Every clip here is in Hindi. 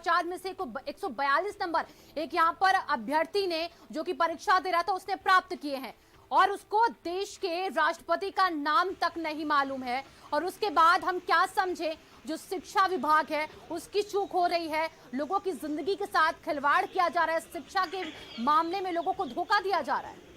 150 में से 142 नंबर एक यहाँ पर अभ्यर्थी ने, जो कि परीक्षा दे रहा था, उसने प्राप्त किए हैं और उसको देश के राष्ट्रपति का नाम तक नहीं मालूम है। और उसके बाद हम क्या समझे, जो शिक्षा विभाग है उसकी चूक हो रही है, लोगों की जिंदगी के साथ खिलवाड़ किया जा रहा है, शिक्षा के मामले में लोगों को धोखा दिया जा रहा है।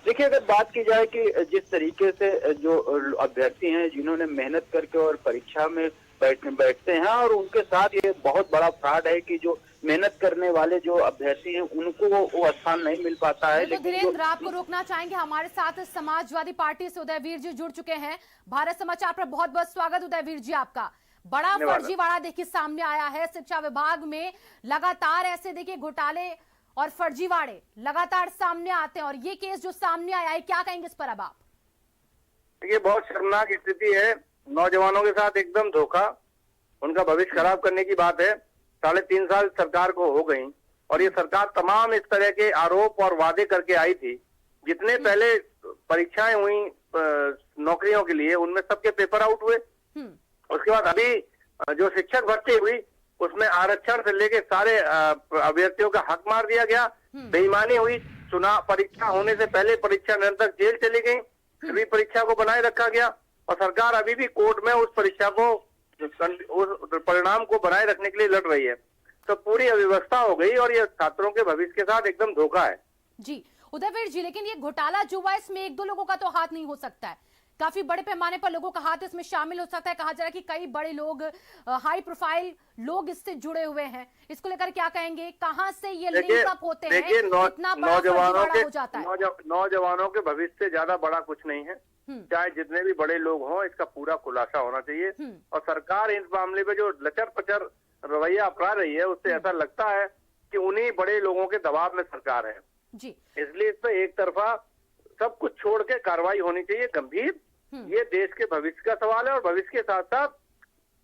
देखिए, अगर बात की जाए कि जिस तरीके से जो अभ्यर्थी हैं जिन्होंने मेहनत करके और परीक्षा में बैठते हैं और उनके साथ ये बहुत बड़ा फ्रॉड है कि जो मेहनत करने वाले जो अभ्यर्थी हैं उनको वो स्थान नहीं मिल पाता है। तो धीरेन्द्र, आपको रोकना चाहेंगे, हमारे साथ समाजवादी पार्टी से उदयवीर जी जुड़ चुके हैं। भारत समाचार पर बहुत बहुत स्वागत उदयवीर जी आपका। बड़ा फर्जीवाड़ा देखिए सामने आया है शिक्षा विभाग में। लगातार ऐसे देखिए घोटाले और फर्जीवाड़े लगातार सामने आते हैं और ये केस जो सामने आया है, क्या कहेंगे इस पर अब आप? ये बहुत शर्मनाक स्थिति है। नौजवानों के साथ एकदम धोखा, उनका भविष्य खराब करने की बात है। 3.5 साल सरकार को हो गई और ये सरकार तमाम इस तरह के आरोप और वादे करके आई थी। जितने पहले परीक्षाएं हुई नौकरियों के लिए, उनमें सबके पेपर आउट हुए। उसके बाद अभी जो शिक्षक भर्ती हुई उसमें आरक्षण से लेके सारे अभ्यर्थियों का हक मार दिया गया। बेईमानी हुई, चुनाव परीक्षा होने से पहले परीक्षा निरंतर जेल चली गई, सभी परीक्षा को बनाए रखा गया और सरकार अभी भी कोर्ट में उस परीक्षा को, उस परिणाम को बनाए रखने के लिए लड़ रही है। तो पूरी अव्यवस्था हो गई और ये छात्रों के भविष्य के साथ एकदम धोखा है। जी उदयवीर जी, लेकिन ये घोटाला जो हुआ इसमें एक दो लोगों का तो हाथ नहीं हो सकता है, काफी बड़े पैमाने पर लोगों का हाथ इसमें शामिल हो सकता है। कहा जा रहा है कि कई बड़े लोग, हाई प्रोफाइल लोग इससे जुड़े हुए हैं। इसको लेकर क्या कहेंगे, कहां से ये लिंक अप होते हैं, इतना बड़ा फर्जीवाड़ा हो जाता है? नौजवानों के भविष्य से ज्यादा बड़ा कुछ नहीं है। चाहे जितने भी बड़े लोग हों, इसका पूरा खुलासा होना चाहिए। और सरकार इस मामले में जो लचर पचर रवैया अपना रही है, उससे ऐसा लगता है कि उन्हीं बड़े लोगों के दबाव में सरकार है जी। इसलिए इस पर एक तरफा सब कुछ छोड़ के कार्रवाई होनी चाहिए गंभीर। ये देश के भविष्य का सवाल है और भविष्य के साथ साथ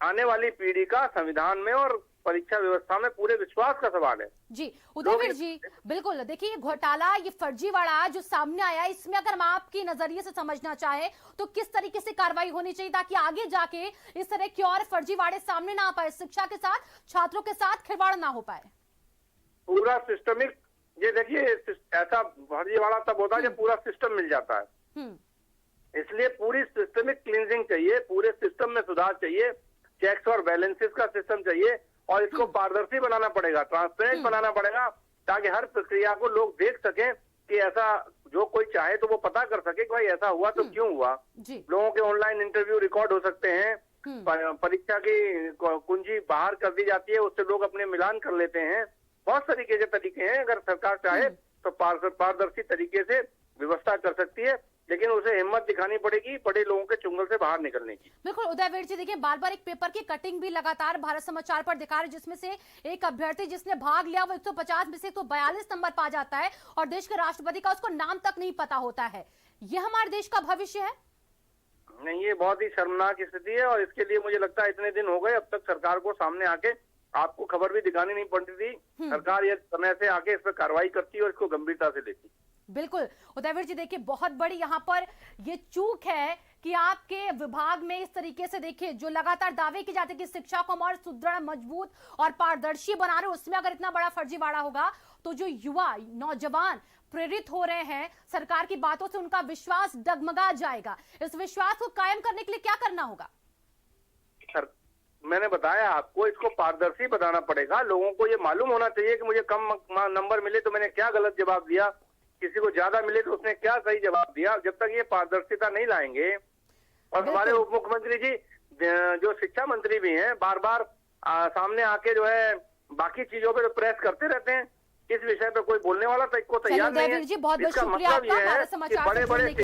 आने वाली पीढ़ी का संविधान में और परीक्षा व्यवस्था में पूरे विश्वास का सवाल है जी। उदयवीर जी, बिल्कुल देखिए घोटाला, ये फर्जीवाड़ा जो सामने आया, इसमें अगर हम आपके नजरिए से समझना चाहे तो किस तरीके से कार्रवाई होनी चाहिए ताकि आगे जाके इस तरह के और फर्जीवाड़े सामने ना आ पाए, शिक्षा के साथ, छात्रों के साथ खिलवाड़ ना हो पाए? पूरा सिस्टमिक, ये देखिए ऐसा फर्जीवाड़ा तब होता है जब पूरा सिस्टम मिल जाता है। इसलिए पूरी सिस्टमिक क्लींजिंग चाहिए, पूरे सिस्टम में सुधार चाहिए, चेक्स और बैलेंसेस का सिस्टम चाहिए और इसको पारदर्शी बनाना पड़ेगा, ट्रांसपेरेंट बनाना पड़ेगा, ताकि हर प्रक्रिया को लोग देख सकें कि ऐसा जो कोई चाहे तो वो पता कर सके कि भाई ऐसा हुआ तो क्यों हुआ। लोगों के ऑनलाइन इंटरव्यू रिकॉर्ड हो सकते हैं, परीक्षा की कुंजी बाहर कर दी जाती है, उससे लोग अपने मिलान कर लेते हैं। बहुत तरीके के तरीके हैं, अगर सरकार चाहे तो पारदर्शी तरीके से व्यवस्था कर सकती है, लेकिन उसे हिम्मत दिखानी पड़ेगी बड़े लोगों के चुंगल से बाहर निकलने की। बिल्कुल उदयवीर जी, देखिए बार बार एक पेपर की कटिंग भी लगातार भारत समाचार पर दिखा रहे, जिसमें से एक अभ्यर्थी जिसने भाग लिया वो 150 में से 142 नंबर पा जाता है और देश के राष्ट्रपति का उसको नाम तक नहीं पता होता है। ये हमारे देश का भविष्य है? नहीं, ये बहुत ही शर्मनाक स्थिति है और इसके लिए मुझे लगता है इतने दिन हो गए, अब तक सरकार को सामने आके आपको खबर भी दिखानी नहीं पड़ती थी। सरकार ये समय से आके इस पर कार्रवाई करती और इसको गंभीरता से लेती। बिल्कुल उदयवीर जी, देखिए बहुत बड़ी यहाँ पर ये चूक है कि आपके विभाग में इस तरीके से देखिए जो लगातार दावे किए जाते हैं कि शिक्षा को और सुदृढ़, मजबूत और पारदर्शी बना रहे, उसमें अगर इतना बड़ा फर्जीवाड़ा होगा तो जो युवा नौजवान प्रेरित हो रहे हैं सरकार की बातों से, उनका विश्वास डगमगा जाएगा। इस विश्वास को कायम करने के लिए क्या करना होगा? मैंने बताया आपको, इसको पारदर्शी बनाना पड़ेगा। लोगों को ये मालूम होना चाहिए कि मुझे कम नंबर मिले तो मैंने क्या गलत जवाब दिया, किसी को ज्यादा मिले तो उसने क्या सही जवाब दिया। जब तक ये पारदर्शिता नहीं लाएंगे, और हमारे उप मुख्यमंत्री जी जो शिक्षा मंत्री भी हैं, बार बार सामने आके जो है बाकी चीजों पे तो प्रेस करते रहते हैं, इस विषय पे कोई बोलने वाला को तैयार नहीं है। बहुत बहुत शुक्रिया आपका, भारत समाचार से जुड़ने के लिए।